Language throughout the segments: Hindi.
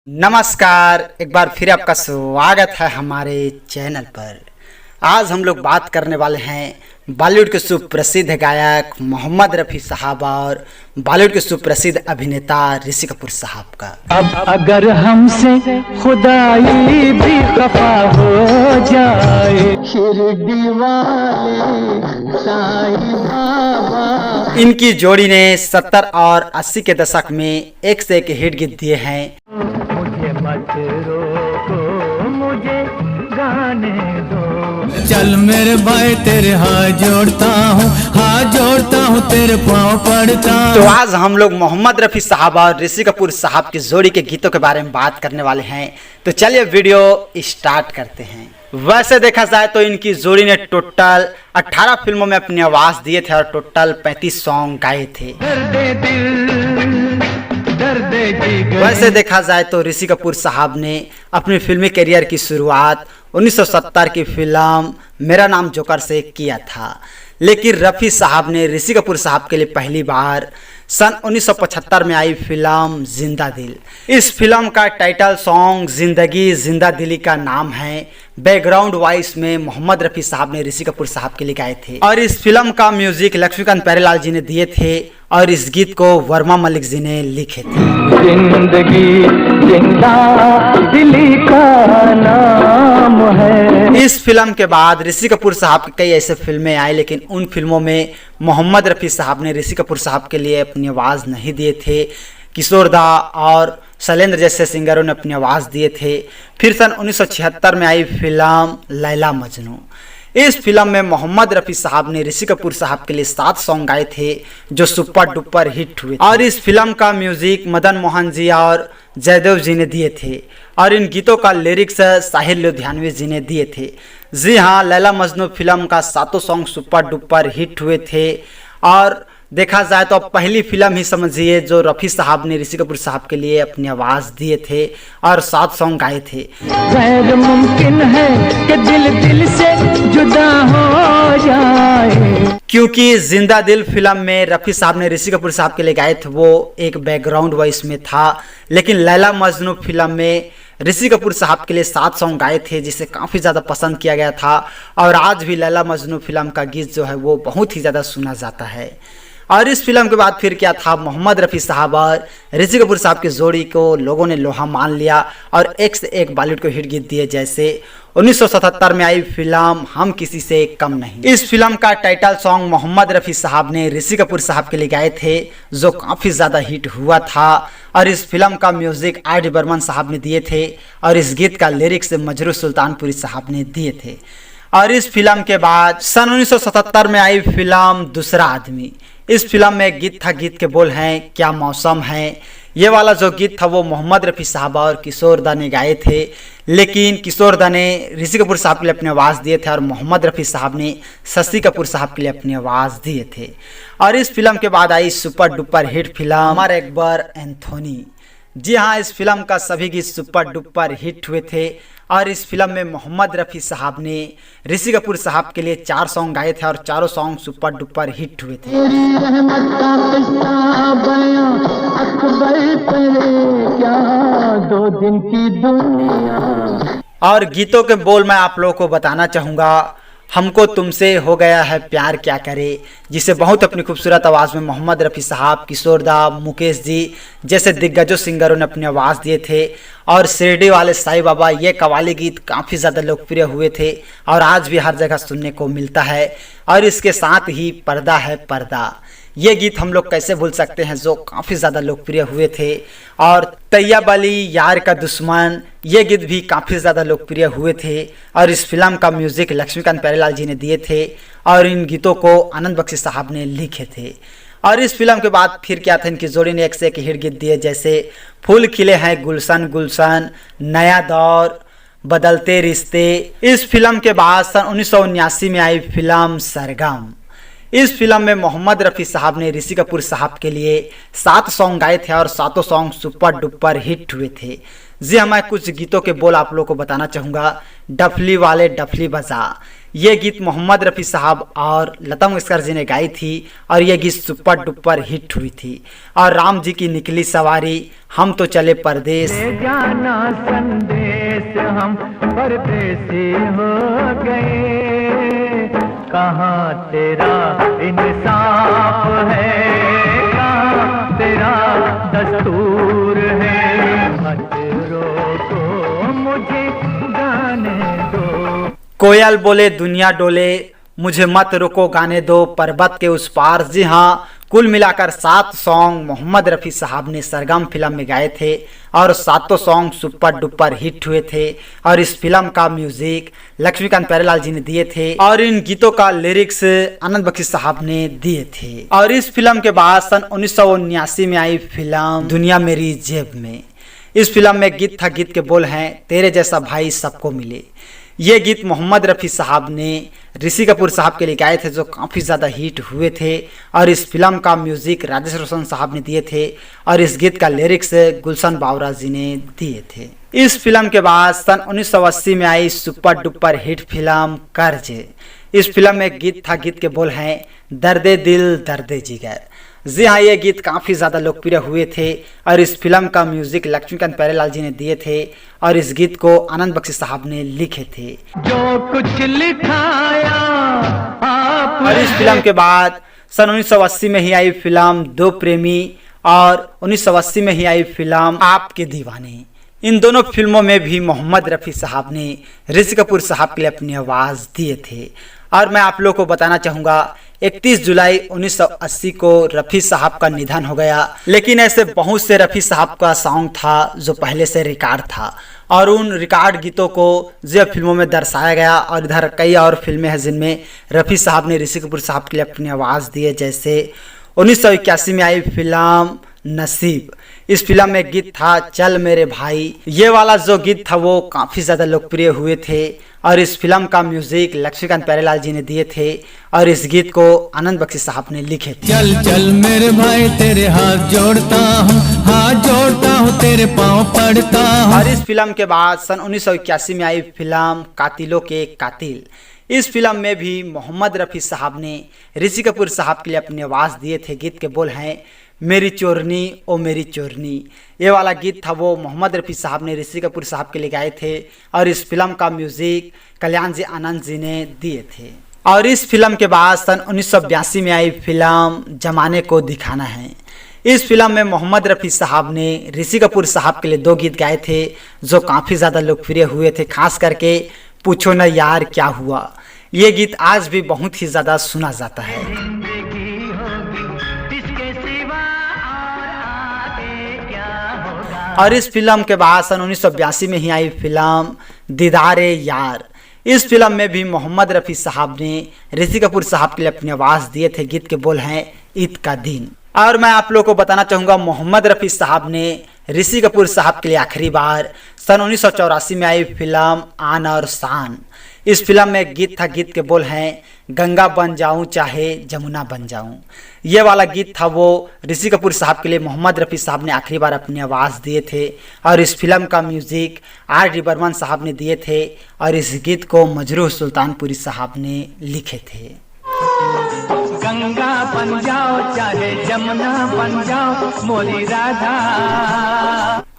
नमस्कार, एक बार फिर आपका स्वागत है हमारे चैनल पर। आज हम लोग बात करने वाले हैं बॉलीवुड के सुप्रसिद्ध गायक मोहम्मद रफ़ी साहब और बॉलीवुड के सुप्रसिद्ध अभिनेता ऋषि कपूर साहब का। अब अगर हमसे खुदाई भी खफा हो जाए, शिरडी वाले साईं बाबा। इनकी जोड़ी ने 70 और 80 के दशक में एक से एक हिट गीत दिए हैं। मुझे मत रोको, मुझे गाने दो। चल मेरे भाई तेरे हाथ जोड़ता हूँ तेरे पाँव पड़ता। तो आज हम लोग मोहम्मद रफ़ी साहब और ऋषि कपूर साहब की जोड़ी के गीतों के बारे में बात करने वाले हैं। तो चलिए वीडियो स्टार्ट करते हैं। वैसे देखा जाए तो इनकी जोड़ी ने टोटल 18 फिल्मों में अपनी आवाज दिए थे और टोटल 35 सॉन्ग गाए थे। वैसे देखा जाए तो ऋषि कपूर साहब ने अपने फिल्मी करियर की शुरुआत 1970 की फिल्म मेरा नाम जोकर से किया था, लेकिन रफ़ी साहब ने ऋषि कपूर साहब के लिए पहली बार सन 1975 में आई फिल्म जिंदा दिल। इस फिल्म का टाइटल सॉन्ग जिंदगी जिंदा दिली का नाम है। बैकग्राउंड वॉइस में मोहम्मद रफ़ी साहब ने ऋषि कपूर साहब के लिए गाए थे और इस फिल्म का म्यूजिक लक्ष्मीकांत प्यारेलाल जी ने दिए थे और इस गीत को वर्मा मलिक जी ने लिखे थे। जिंदगी जिंदा दिली का नाम है। इस फिल्म के बाद ऋषि कपूर साहब की कई ऐसे फिल्में आई, लेकिन उन फिल्मों में मोहम्मद रफ़ी साहब ने ऋषि कपूर साहब के लिए अपनी आवाज़ नहीं दिए थे। किशोर दा और शैलेंद्र जैसे सिंगरों ने अपनी आवाज़ दिए थे। फिर सन 1976 में आई फिल्म लैला मजनू। इस फिल्म में मोहम्मद रफ़ी साहब ने ऋषि कपूर साहब के लिए 7 सॉन्ग गाए थे जो सुपर डुपर हिट हुए और इस फिल्म का म्यूजिक मदन मोहन जी और जयदेव जी ने दिए थे और इन गीतों का लिरिक्स साहिल लुधियानवी जी ने दिए थे। जी हाँ, लैला मजनू फिल्म का 7 सॉन्ग सुपर डुपर हिट हुए थे और देखा जाए तो पहली फिल्म ही समझिए जो रफ़ी साहब ने ऋषि कपूर साहब के लिए अपनी आवाज़ दिए थे और 7 सॉन्ग गाए थे। गैर मुमकिन है कि दिल से जुदा हो जाए, क्योंकि जिंदा दिल फिल्म में रफ़ी साहब ने ऋषि कपूर साहब के लिए गाए थे वो एक बैकग्राउंड वॉइस में था, लेकिन लैला मजनू फिल्म में ऋषि कपूर साहब के लिए 7 सॉन्ग गाए थे जिसे काफ़ी ज़्यादा पसंद किया गया था और आज भी लैला मजनू फिल्म का गीत जो है वो बहुत ही ज़्यादा सुना जाता है। और इस फिल्म के बाद फिर क्या था, मोहम्मद रफ़ी साहब और ऋषि कपूर साहब की जोड़ी को लोगों ने लोहा मान लिया और एक से एक बॉलीवुड को हिट गीत दिए, जैसे 1977 में आई फिल्म हम किसी से कम नहीं। इस फिल्म का टाइटल सॉन्ग मोहम्मद रफ़ी साहब ने ऋषि कपूर साहब के लिए गाए थे जो काफ़ी ज़्यादा हिट हुआ था और इस फिल्म का म्यूजिक आर डी बर्मन साहब ने दिए थे और इस गीत का लिरिक्स मजरू सुल्तानपुरी साहब ने दिए थे। और इस फिल्म के बाद सन 1977 में आई फिल्म दूसरा आदमी। इस फिल्म में गीत था, गीत के बोल हैं क्या मौसम है। ये वाला जो गीत था वो मोहम्मद रफ़ी साहब और किशोर दा ने गाए थे, लेकिन किशोर दा ने ऋषि कपूर साहब के लिए अपनी आवाज़ दिए थे और मोहम्मद रफ़ी साहब ने शशि कपूर साहब के लिए अपनी आवाज़ दिए थे। और इस फिल्म के बाद आई super duper hit film Amar Akbar Anthony. जी हाँ, इस फिल्म का सभी गीत सुपर डुपर हिट हुए थे और इस फिल्म में मोहम्मद रफ़ी साहब ने ऋषि कपूर साहब के लिए 4 सॉन्ग गाए थे और चारों सॉन्ग सुपर डुपर हिट हुए थे। और गीतों के बोल मैं आप लोगों को बताना चाहूँगा। हमको तुमसे हो गया है प्यार क्या करे, जिसे बहुत अपनी खूबसूरत आवाज़ में मोहम्मद रफ़ी साहब, किशोर दा, मुकेश जी जैसे दिग्गजों सिंगरों ने अपनी आवाज़ दिए थे और शिरडी वाले साईं बाबा ये कव्वाली गीत काफ़ी ज़्यादा लोकप्रिय हुए थे और आज भी हर जगह सुनने को मिलता है। और इसके साथ ही पर्दा है पर्दा, ये गीत हम लोग कैसे भूल सकते हैं जो काफ़ी ज़्यादा लोकप्रिय हुए थे। और तैयब अली यार का दुश्मन, ये गीत भी काफ़ी ज़्यादा लोकप्रिय हुए थे और इस फिल्म का म्यूज़िक लक्ष्मीकांत प्यारेलाल जी ने दिए थे और इन गीतों को आनंद बख्शी साहब ने लिखे थे। और इस फिल्म के बाद फिर क्या था, इनकी जोड़ी ने एक से एक हिट गीत दिए, जैसे फूल खिले हैं गुलशन गुलशन, नया दौर, बदलते रिश्ते। इस फिल्म के बाद सन 1979 में आई फिल्म सरगम। इस फिल्म में मोहम्मद रफ़ी साहब ने ऋषि कपूर साहब के लिए 7 सॉन्ग गाए थे और 7 सॉन्ग सुपर डुपर हिट हुए थे। जी हाँ, मैं कुछ गीतों के बोल आप लोगों को बताना चाहूँगा। डफली वाले डफली बजा, ये गीत मोहम्मद रफ़ी साहब और लता मंगेशकर जी ने गाई थी और ये गीत सुपर डुपर हिट हुई थी। और राम जी की निकली सवारी, हम तो चले परदेश, ले जाना संदेश हम परदेसी हो गए, कहाँ तेरा इंसाफ है, कहाँ तेरा दस्तूर है, मत रोको मुझे गाने दो। कोयल बोले दुनिया डोले, मुझे मत रोको गाने दो, पर्वत के उस पार। जी हाँ, कुल मिलाकर 7 सॉन्ग मोहम्मद रफ़ी साहब ने सरगम फिल्म में गाए थे और 7 सॉन्ग सुपर डुपर हिट हुए थे। और इस फिल्म का म्यूजिक लक्ष्मीकांत प्यारेलाल जी ने दिए थे और इन गीतों का लिरिक्स आनंद बख्शी साहब ने दिए थे। और इस फिल्म के बाद सन 1979 में आई फिल्म दुनिया मेरी जेब में। इस फिल्म में गीत था, गीत के बोल हैं तेरे जैसा भाई सबको मिले। ये गीत मोहम्मद रफ़ी साहब ने ऋषि कपूर साहब के लिए गाए थे जो काफ़ी ज़्यादा हिट हुए थे। और इस फिल्म का म्यूज़िक राजेश रोशन साहब ने दिए थे और इस गीत का लिरिक्स गुलशन बावरा जी ने दिए थे। इस फिल्म के बाद सन 1980 में आई सुपर डुपर हिट फिल्म कर्ज। इस फिल्म में गीत था, गीत के बोल हैं दर्दे दिल दर्दे जिगर। जी हाँ, ये गीत काफ़ी ज़्यादा लोकप्रिय हुए थे और इस फिल्म का म्यूजिक लक्ष्मीकांत प्यारेलाल जी ने दिए थे और इस गीत को आनंद बख्शी साहब ने लिखे थे। जो कुछ लिखाया आप। और इस फिल्म के बाद सन 1980 में ही आई फिल्म दो प्रेमी और 1980 में ही आई फिल्म आपके दीवाने। इन दोनों फिल्मों में भी मोहम्मद रफ़ी साहब ने ऋषि कपूर साहब के लिए अपनी आवाज़ दिए थे। और मैं आप लोगों को बताना चाहूँगा 31 जुलाई 1980 को रफ़ी साहब का निधन हो गया। लेकिन ऐसे बहुत से रफ़ी साहब का सॉन्ग था जो पहले से रिकॉर्ड था और उन रिकॉर्ड गीतों को जो फिल्मों में दर्शाया गया। और इधर कई और फिल्में हैं जिनमें रफ़ी साहब ने ऋषि कपूर साहब के लिए अपनी आवाज़ दी है, जैसे 1981 में आई फिल्म नसीब। इस फिल्म में गीत था चल मेरे भाई। ये वाला जो गीत था वो काफ़ी ज़्यादा लोकप्रिय हुए थे और इस फिल्म का म्यूजिक लक्ष्मीकांत प्यारेलाल जी ने दिए थे और इस गीत को आनंद बख्शी साहब ने लिखे थे। चल चल मेरे भाई तेरे हाथ जोड़ता हूँ तेरे पाँव पड़ता हूँ। और इस फिल्म के बाद सन 1981 में आई फिल्म कातिलों के कातिल। इस फिल्म में भी मोहम्मद रफ़ी साहब ने ऋषि कपूर साहब के लिए अपनी आवाज़ दिए थे। गीत के बोल हैं मेरी चोरनी ओ मेरी चोरनी। ये वाला गीत था वो मोहम्मद रफ़ी साहब ने ऋषि कपूर साहब के लिए गाए थे और इस फिल्म का म्यूज़िक कल्याण जी आनंद जी ने दिए थे। और इस फिल्म के बाद सन 1982 में आई फिल्म जमाने को दिखाना है। इस फिल्म में मोहम्मद रफ़ी साहब ने ऋषि कपूर साहब के लिए 2 गीत गाए थे जो काफ़ी ज़्यादा लोकप्रिय हुए थे, खास करके पूछो न यार क्या हुआ। ये गीत आज भी बहुत ही ज़्यादा सुना जाता है। और इस फिल्म के बाद सन 1982 में ही आई फिल्म दीदारे यार। इस फिल्म में भी मोहम्मद रफ़ी साहब ने ऋषि कपूर साहब के लिए अपनी आवाज़ दिए थे। गीत के बोल हैं ईद का दिन। और मैं आप लोगों को बताना चाहूँगा मोहम्मद रफ़ी साहब ने ऋषि कपूर साहब के लिए आखिरी बार सन 1984 में आई फिल्म आन और शान। इस फिल्म में गीत था, गीत के बोल हैं गंगा बन जाऊं चाहे जमुना बन जाऊं। ये वाला गीत था वो ऋषि कपूर साहब के लिए मोहम्मद रफ़ी साहब ने आखिरी बार अपनी आवाज़ दिए थे और इस फिल्म का म्यूज़िक R.D. बर्मन साहब ने दिए थे और इस गीत को मजरूह सुल्तानपुरी साहब ने लिखे थे। गंगा बन जाओ चाहे जमुना बन जाओ मोरी राधा।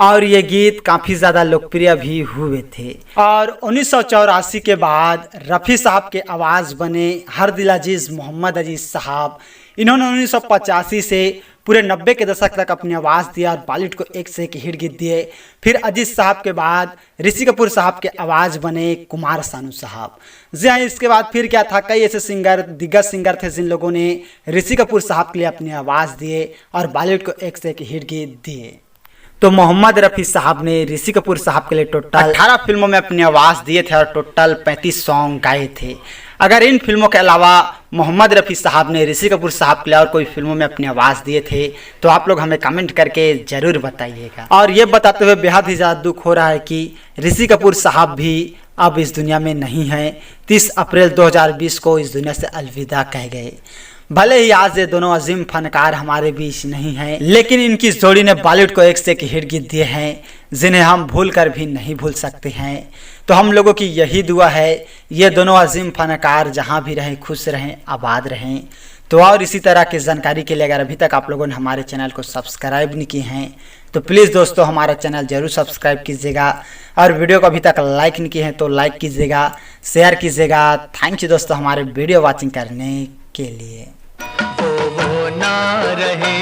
और ये गीत काफ़ी ज़्यादा लोकप्रिय भी हुए थे। और 1984 के बाद रफ़ी साहब के आवाज़ बने हर दिल अजीज़ मोहम्मद अजीज़ साहब। इन्होंने 1985 से पूरे 90 के दशक तक अपनी आवाज़ दिया और बॉलीवुड को एक से एक हिट गीत दिए। फिर अजीज़ साहब के बाद ऋषि कपूर साहब के आवाज़ बने कुमार सानू साहब। जी हाँ, इसके बाद फिर क्या था, कई ऐसे सिंगर, दिग्गज सिंगर थे जिन लोगों ने ऋषि कपूर साहब के लिए अपनी आवाज़ दिए और बॉलीवुड को एक से एक हिट गीत दिए। तो मोहम्मद रफ़ी साहब ने ऋषि कपूर साहब के लिए टोटल 18 फिल्मों में अपनी आवाज़ दिए थे और टोटल 35 सॉन्ग गाए थे। अगर इन फिल्मों के अलावा मोहम्मद रफ़ी साहब ने ऋषि कपूर साहब के लिए और कोई फिल्मों में अपनी आवाज़ दिए थे तो आप लोग हमें कमेंट करके ज़रूर बताइएगा। और ये बताते हुए बेहद ही ज़्यादा दुख हो रहा है कि ऋषि कपूर साहब भी अब इस दुनिया में नहीं हैं। 30 अप्रैल 2020 को इस दुनिया से अलविदा कह गए। भले ही आज ये दोनों अजीम फनकार हमारे बीच नहीं हैं, लेकिन इनकी जोड़ी ने बॉलीवुड को एक से एक हिट गीत दिए हैं जिन्हें हम भूल कर भी नहीं भूल सकते हैं। तो हम लोगों की यही दुआ है ये दोनों अजीम फनकार जहां भी रहें खुश रहें, आबाद रहें। तो और इसी तरह की जानकारी के लिए अगर अभी तक आप लोगों ने हमारे चैनल को सब्सक्राइब नहीं किए हैं तो प्लीज़ दोस्तों हमारा चैनल जरूर सब्सक्राइब कीजिएगा, और वीडियो को अभी तक लाइक नहीं किए हैं तो लाइक कीजिएगा, शेयर कीजिएगा। थैंक यू दोस्तों हमारे वीडियो वॉचिंग करने के लिए। वो ना रहे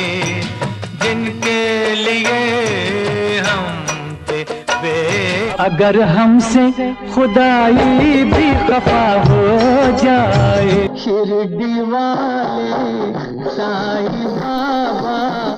जिनके लिए हम थे अगर हमसे खुदाई भी खफा हो जाए, शिरडी वाले साईं बाबा